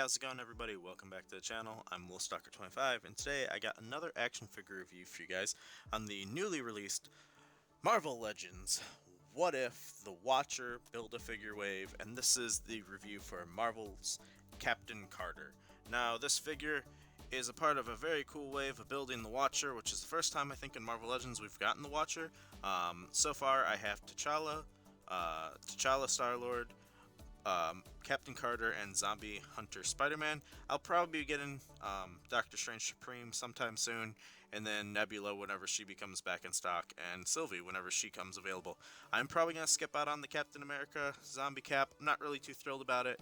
how's it going, everybody? Welcome back to the channel. I'm WolfStalker25, and today I got another action figure review for you guys on the newly released Marvel Legends What If the Watcher Build-A-Figure Wave, and this is the review for Marvel's Captain Carter. Now, this figure is a part of a very cool wave of building the Watcher, which is the first time I think in Marvel Legends we've gotten the Watcher. So far, I have T'Challa, Star-Lord, Captain Carter, and Zombie Hunter Spider-Man. I'll probably be getting Doctor Strange Supreme sometime soon, and then Nebula whenever she becomes back in stock, and Sylvie whenever she comes available. I'm probably going to skip out on the Captain America Zombie Cap. I'm not really too thrilled about it,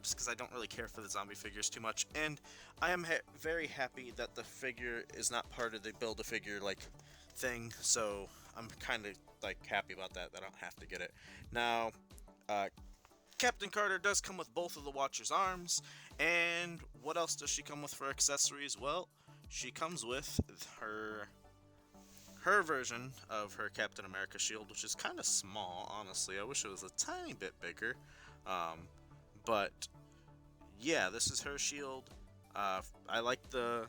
just because I don't really care for the zombie figures too much, and I am very happy that the figure is not part of the Build-A-Figure, like, thing, so I'm kind of, like, happy about that I don't have to get it. Now, Captain Carter does come with both of the Watcher's arms, and what else does she come with for accessories? Well, she comes with her version of her Captain America shield, which is kind of small, honestly. I wish it was a tiny bit bigger, but yeah, this is her shield. I like the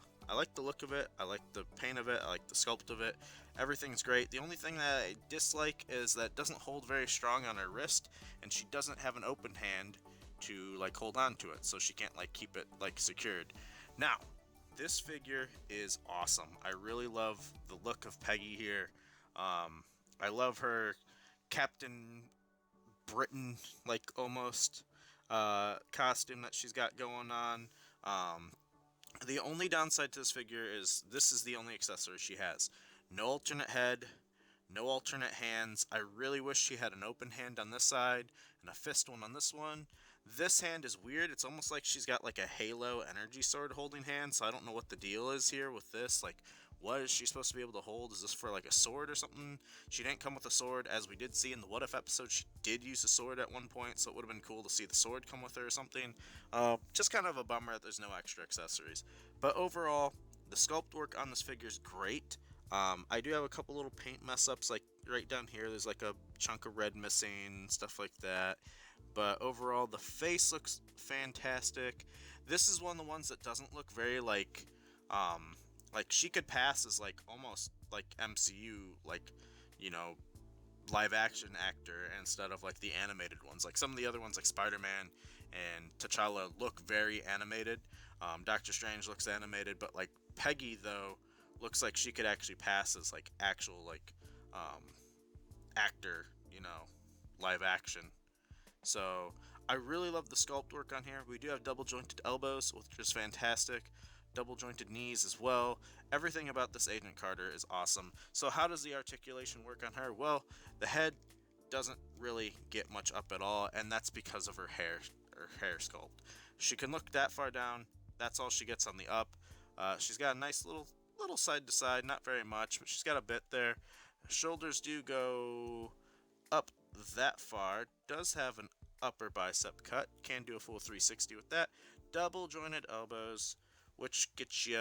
look of it, I like the paint of it, I like the sculpt of it. Everything's great. The only thing that I dislike is that it doesn't hold very strong on her wrist, and she doesn't have an open hand to like hold on to it, so she can't like keep it like secured. Now, this figure is awesome. I really love the look of Peggy here. I love her Captain Britain, like almost costume that she's got going on. The only downside to this figure is this is the only accessory she has. No alternate head, no alternate hands. I really wish she had an open hand on this side and a fist one on this one. This hand is weird. It's almost like she's got like a Halo energy sword holding hand, so I don't know what the deal is here with this. Like, what is she supposed to be able to hold? Is this for like a sword or something? She didn't come with a sword, as we did see in the What If episode. She did use a sword at one point, so it would have been cool to see the sword come with her or something. Just kind of a bummer that there's no extra accessories. But overall, the sculpt work on this figure is great. I do have a couple little paint mess ups, like right down here. There's like a chunk of red missing, stuff like that. But overall, the face looks fantastic. This is one of the ones that doesn't look very like she could pass as like almost like MCU, like, you know, live action actor instead of like the animated ones. Like some of the other ones like Spider-Man and T'Challa look very animated. Doctor Strange looks animated, but like Peggy though looks like she could actually pass as like actual like actor, you know, live action. So I really love the sculpt work on here. We do have double jointed elbows, which is fantastic. Double jointed knees as well. Everything about this Agent Carter is awesome. So how does the articulation work on her? Well, the head doesn't really get much up at all, and that's because of her hair sculpt. She can look that far down. That's all she gets on the up. She's got a nice little side to side, not very much, but she's got a bit there. Shoulders do go up that far. Does have an upper bicep cut. Can do a full 360 with that. Double jointed elbows, which gets you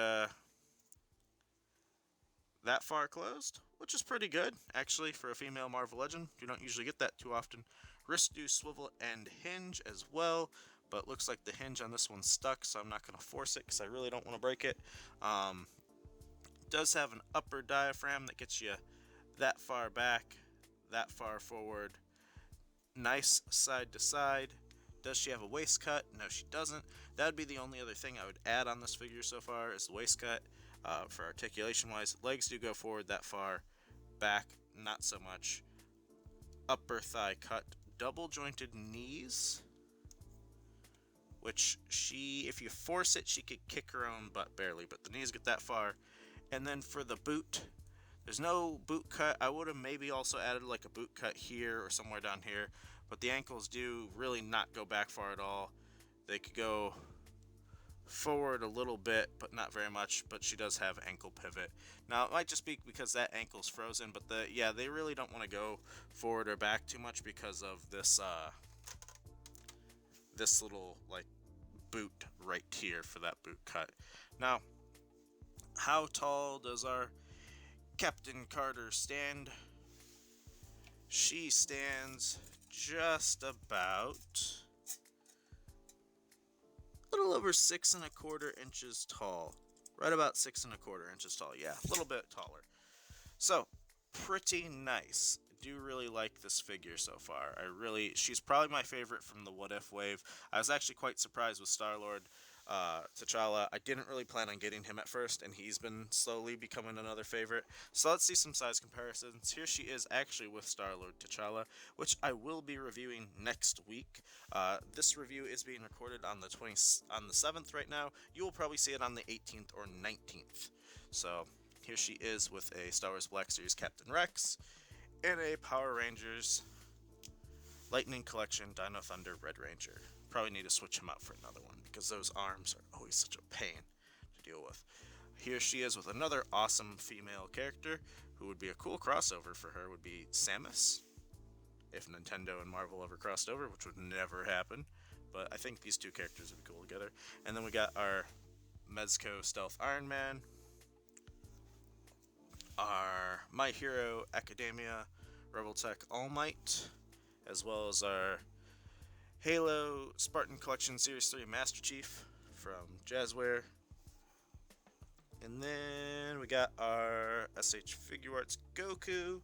that far closed, which is pretty good, actually, for a female Marvel Legend. You don't usually get that too often. Wrists do swivel and hinge as well, but looks like the hinge on this one's stuck, so I'm not going to force it because I really don't want to break it. Does have an upper diaphragm that gets you that far back, that far forward. Nice side to side. Does she have a waist cut? No, she doesn't. That would be the only other thing I would add on this figure so far is the waist cut. For articulation wise, legs do go forward that far, back not so much. Upper thigh cut. Double jointed knees, which if you force it, she could kick her own butt barely, but the knees get that far. And then for the boot, there's no boot cut. I would have maybe also added like a boot cut here or somewhere down here, but the ankles do really not go back far at all. They could go forward a little bit, but not very much, but she does have ankle pivot. Now, it might just be because that ankle's frozen, but they really don't want to go forward or back too much because of this this little like boot right here for that boot cut. Now, how tall does our Captain Carter stand? She stands just about a little little over 6¼ inches tall. Right about 6¼ inches tall. Yeah, a little bit taller. So, pretty nice. I do really like this figure so far. She's probably my favorite from the What If wave. I was actually quite surprised with Star-Lord, T'Challa. I didn't really plan on getting him at first, and he's been slowly becoming another favorite. So let's see some size comparisons. Here she is actually with Star-Lord T'Challa, which I will be reviewing next week. This review is being recorded on the 7th right now. You will probably see it on the 18th or 19th. So here she is with a Star Wars Black Series Captain Rex and a Power Rangers Lightning Collection Dino Thunder Red Ranger. Probably need to switch him out for another one because those arms are always such a pain to deal with. Here she is with another awesome female character who would be a cool crossover for her would be Samus. If Nintendo and Marvel ever crossed over, which would never happen. But I think these two characters would be cool together. And then we got our Mezco Stealth Iron Man, our My Hero Academia Rebel Tech All Might, as well as our Halo Spartan Collection Series 3 Master Chief from Jazzware. And then we got our SH Figure Arts Goku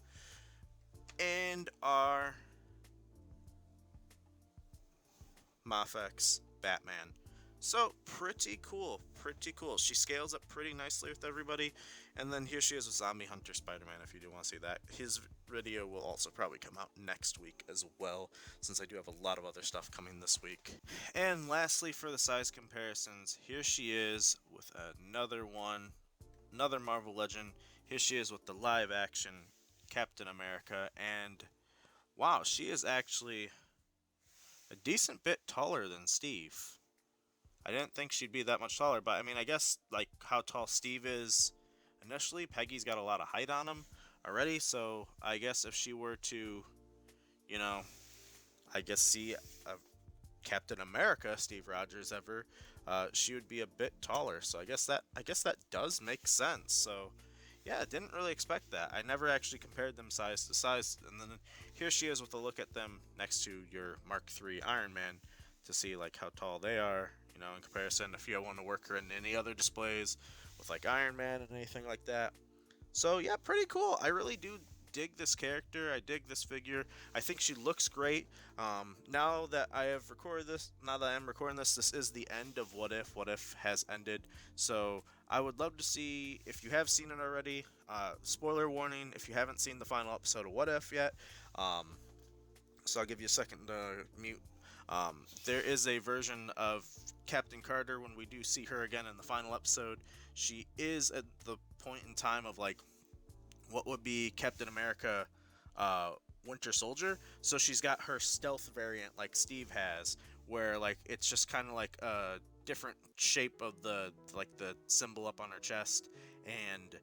and our Mafex Batman. So pretty cool, pretty cool. She scales up pretty nicely with everybody. And then here she is with Zombie Hunter Spider-Man, if you do want to see that. His video will also probably come out next week as well, since I do have a lot of other stuff coming this week. And lastly, for the size comparisons, here she is with another Marvel Legend. Here she is with the live action Captain America, and wow, she is actually a decent bit taller than Steve. I didn't think she'd be that much taller, but I mean, I guess like how tall Steve is initially, Peggy's got a lot of height on him already, so I guess if she were to, you know, I guess see a Captain America Steve Rogers ever, she would be a bit taller. So I guess that does make sense. So yeah, didn't really expect that. I never actually compared them size to size, and then here she is with a look at them next to your Mark III Iron Man to see like how tall they are, you know, in comparison if you want to work her in any other displays with like Iron Man and anything like that. So yeah, pretty cool. I really do dig this character. I dig this figure. I think she looks great. Now that I'm recording this, this is the end of What If. What If has ended. So I would love to see, if you have seen it already, spoiler warning, if you haven't seen the final episode of What If yet, so I'll give you a second to mute. There is a version of Captain Carter when we do see her again in the final episode. She is at the point in time of like what would be Captain America Winter Soldier. So she's got her stealth variant like Steve has, where like it's just kind of like a different shape of the symbol up on her chest, and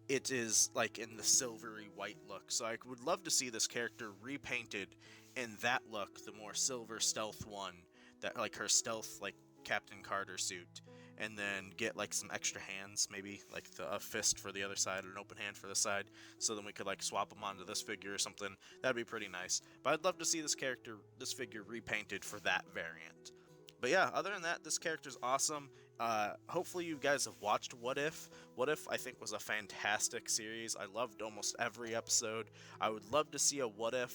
it is like in the silvery white look. So I would love to see this character repainted in that look, the more silver stealth one, that like her stealth like Captain Carter suit, and then get like some extra hands, maybe like a fist for the other side and an open hand for the side, so then we could like swap them onto this figure or something. That'd be pretty nice. But I'd love to see this figure repainted for that variant. But yeah, other than that, this character's awesome. Hopefully you guys have watched What If. What If, I think, was a fantastic series. I loved almost every episode. I would love to see a What If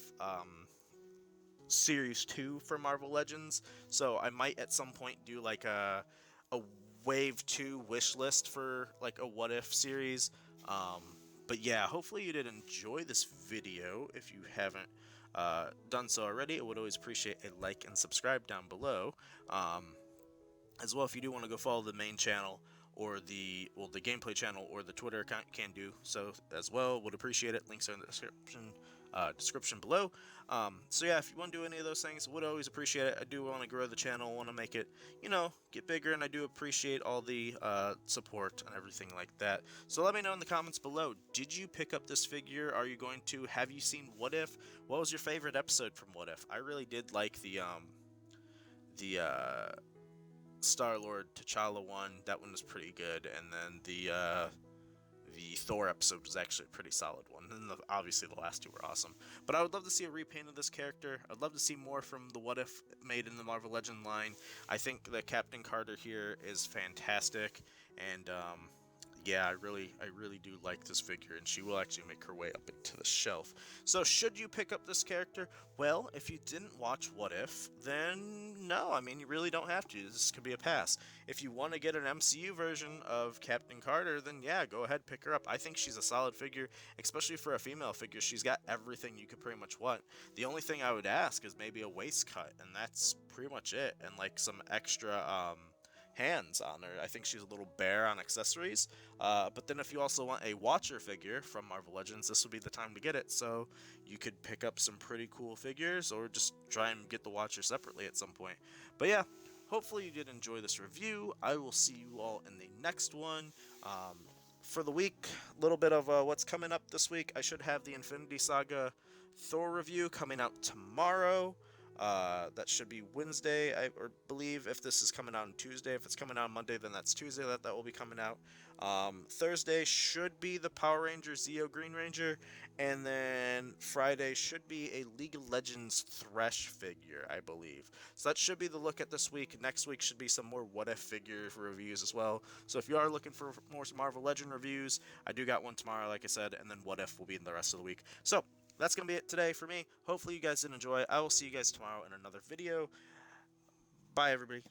Series 2 for Marvel Legends. So I might at some point do like a Wave 2 wish list for like a What If series. But yeah, hopefully you did enjoy this video. If you haven't done so already, I would always appreciate a like and subscribe down below. As well, if you do want to go follow the main channel or the gameplay channel or the Twitter account, you can do so as well. Would appreciate it. Links are in the description below. So yeah, if you want to do any of those things, would always appreciate it. I do want to grow the channel, want to make it, you know, get bigger, and I do appreciate all the support and everything like that. So let me know in the comments below, did you pick up this figure? Are you going to? Have you seen What If? What was your favorite episode from What If? I really did like the Star-Lord T'Challa one. That one was pretty good. And then the the Thor episode was actually a pretty solid one, and obviously the last two were awesome. But I would love to see a repaint of this character. I'd love to see more from the What If made in the Marvel Legend line. I think the Captain Carter here is fantastic, and yeah, I really do like this figure, and she will actually make her way up into the shelf. So should you pick up this character? Well, if you didn't watch What If, then no, I mean, you really don't have to. This could be a pass. If you want to get an MCU version of Captain Carter, then yeah, go ahead, pick her up. I think she's a solid figure, especially for a female figure. She's got everything you could pretty much want. The only thing I would ask is maybe a waist cut, and that's pretty much it, and like some extra hands on her. I think she's a little bare on accessories. But then if you also want a Watcher figure from Marvel Legends, this would be the time to get it. So you could pick up some pretty cool figures, or just try and get the Watcher separately at some point. But yeah, hopefully you did enjoy this review. I will see you all in the next one. For the week, a little bit of what's coming up this week. I should have the Infinity Saga Thor review coming out tomorrow. That should be Wednesday, I believe, if this is coming out on Tuesday. If it's coming out on Monday, then that's Tuesday that will be coming out. Thursday should be the Power Rangers Zeo Green Ranger, and then Friday should be a League of Legends Thresh figure, I believe. So that should be the look at this week. Next week should be some more What If figure reviews as well. So if you are looking for more Marvel Legend reviews, I do got one tomorrow, like I said, and then What If will be in the rest of the week. So that's going to be it today for me. Hopefully you guys did enjoy. I will see you guys tomorrow in another video. Bye, everybody.